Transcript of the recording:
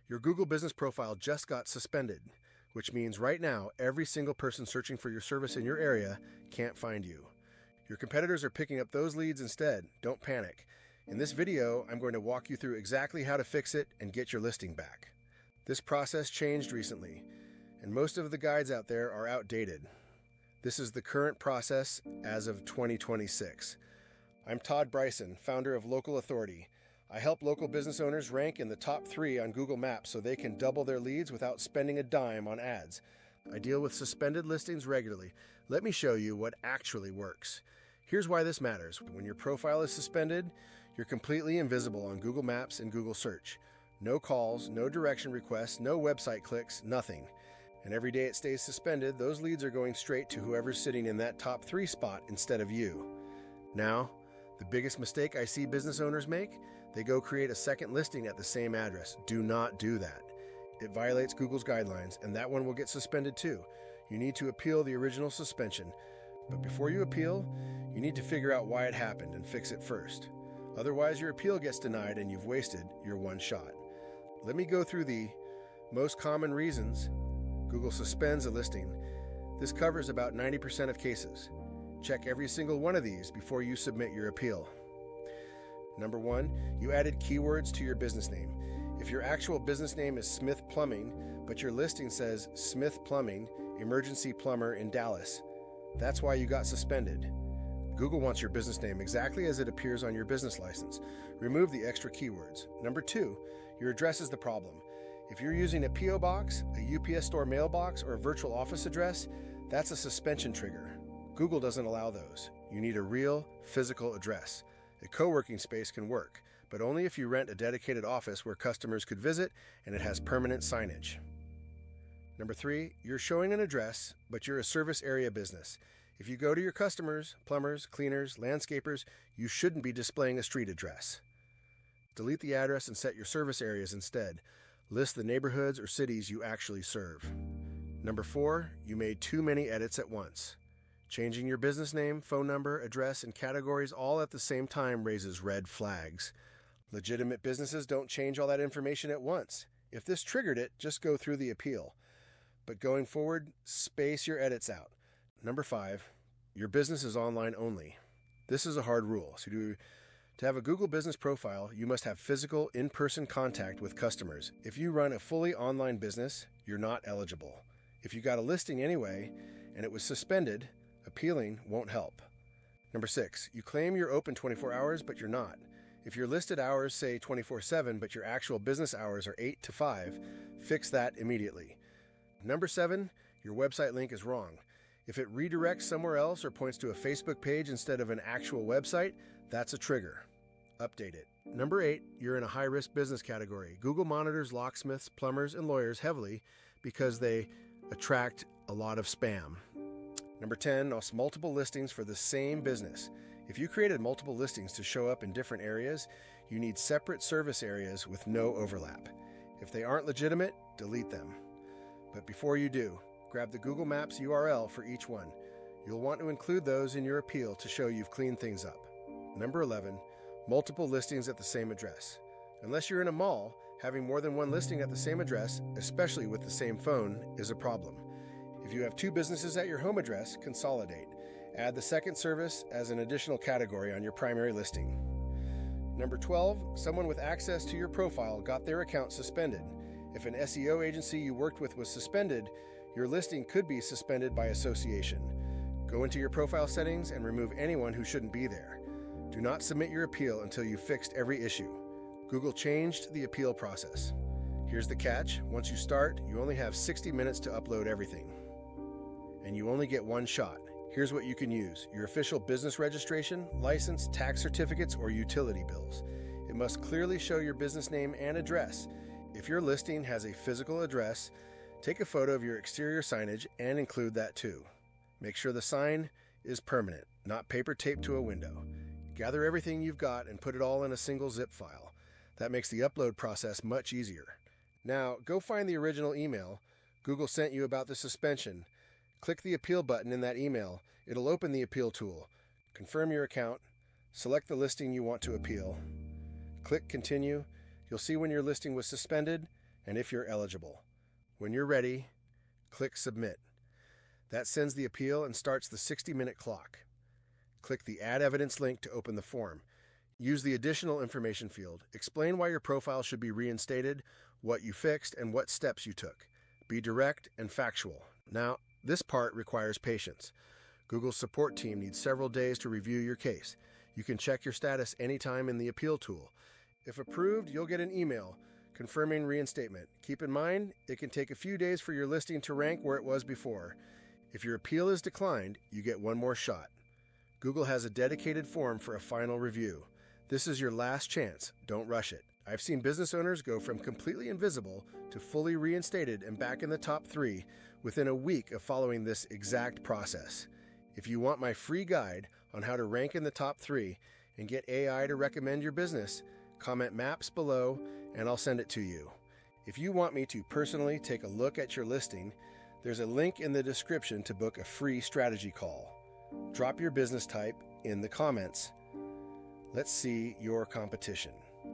Your Google business profile just got suspended, which means right now every single person searching for your service in your area can't find you. Your competitors are picking up those leads instead. Don't panic. In this video, I'm going to walk you through exactly how to fix it and get your listing back. This process changed recently, and most of the guides out there are outdated. This is the current process as of 2026. I'm Todd Bryson, founder of Local Authority. I help local business owners rank in the top 3 on Google Maps so they can double their leads without spending a dime on ads. I deal with suspended listings regularly. Let me show you what actually works. Here's why this matters. When your profile is suspended, you're completely invisible on Google Maps and Google Search. No calls, no direction requests, no website clicks, nothing. And every day it stays suspended, those leads are going straight to whoever's sitting in that top 3 spot instead of you. Now, the biggest mistake I see business owners make, they go create a second listing at the same address. Do not do that. It violates Google's guidelines, and that one will get suspended too. You need to appeal the original suspension. But before you appeal, you need to figure out why it happened and fix it first. Otherwise, your appeal gets denied and you've wasted your one shot. Let me go through the most common reasons Google suspends a listing. This covers about 90% of cases. Check every single one of these before you submit your appeal. Number 1, you added keywords to your business name. If your actual business name is Smith Plumbing, but your listing says Smith Plumbing, Emergency Plumber in Dallas, that's why you got suspended. Google wants your business name exactly as it appears on your business license. Remove the extra keywords. Number 2, your address is the problem. If you're using a P.O. box, a UPS store mailbox, or a virtual office address, that's a suspension trigger. Google doesn't allow those. You need a real, physical address. A co-working space can work, but only if you rent a dedicated office where customers could visit and it has permanent signage. Number 3, you're showing an address, but you're a service area business. If you go to your customers, plumbers, cleaners, landscapers, you shouldn't be displaying a street address. Delete the address and set your service areas instead. List the neighborhoods or cities you actually serve. Number 4, you made too many edits at once. Changing your business name, phone number, address, and categories all at the same time raises red flags. Legitimate businesses don't change all that information at once. If this triggered it, just go through the appeal. But going forward, space your edits out. Number 5, your business is online only. This is a hard rule. To have a Google business profile, you must have physical, in-person contact with customers. If you run a fully online business, you're not eligible. If you got a listing anyway, and it was suspended, appealing won't help. Number 6, you claim you're open 24 hours, but you're not. If your listed hours say 24/7, but your actual business hours are 8 to 5, fix that immediately. Number 7, your website link is wrong. If it redirects somewhere else or points to a Facebook page instead of an actual website, that's a trigger. Update it. Number 8, you're in a high-risk business category. Google monitors locksmiths, plumbers, and lawyers heavily because they attract a lot of spam. Number 10, multiple listings for the same business. If you created multiple listings to show up in different areas, you need separate service areas with no overlap. If they aren't legitimate, delete them. But before you do, grab the Google Maps URL for each one. You'll want to include those in your appeal to show you've cleaned things up. Number 11, multiple listings at the same address. Unless you're in a mall, having more than one listing at the same address, especially with the same phone, is a problem. If you have 2 businesses at your home address, consolidate. Add the second service as an additional category on your primary listing. Number 12, someone with access to your profile got their account suspended. If an SEO agency you worked with was suspended, your listing could be suspended by association. Go into your profile settings and remove anyone who shouldn't be there. Do not submit your appeal until you've fixed every issue. Google changed the appeal process. Here's the catch. Once you start, you only have 60 minutes to upload everything. And you only get one shot. Here's what you can use: your official business registration, license, tax certificates, or utility bills. It must clearly show your business name and address. If your listing has a physical address, take a photo of your exterior signage and include that too. Make sure the sign is permanent, not paper taped to a window. Gather everything you've got and put it all in a single zip file. That makes the upload process much easier. Now, go find the original email Google sent you about the suspension. Click the appeal button in that email. It'll open the appeal tool. Confirm your account. Select the listing you want to appeal. Click Continue. You'll see when your listing was suspended. and if you're eligible. When you're ready, click Submit. That sends the appeal and starts the 60-minute clock. Click the Add Evidence link to open the form. Use the additional information field. Explain why your profile should be reinstated, what you fixed, and what steps you took. Be direct and factual. Now, this part requires patience. Google's support team needs several days to review your case. You can check your status anytime in the appeal tool. If approved, you'll get an email confirming reinstatement. Keep in mind, it can take a few days for your listing to rank where it was before. If your appeal is declined, you get one more shot. Google has a dedicated form for a final review. This is your last chance. Don't rush it. I've seen business owners go from completely invisible to fully reinstated and back in the top 3 within a week of following this exact process. If you want my free guide on how to rank in the top 3 and get AI to recommend your business, comment MAPS below and I'll send it to you. If you want me to personally take a look at your listing, there's a link in the description to book a free strategy call. Drop your business type in the comments. Let's see your competition.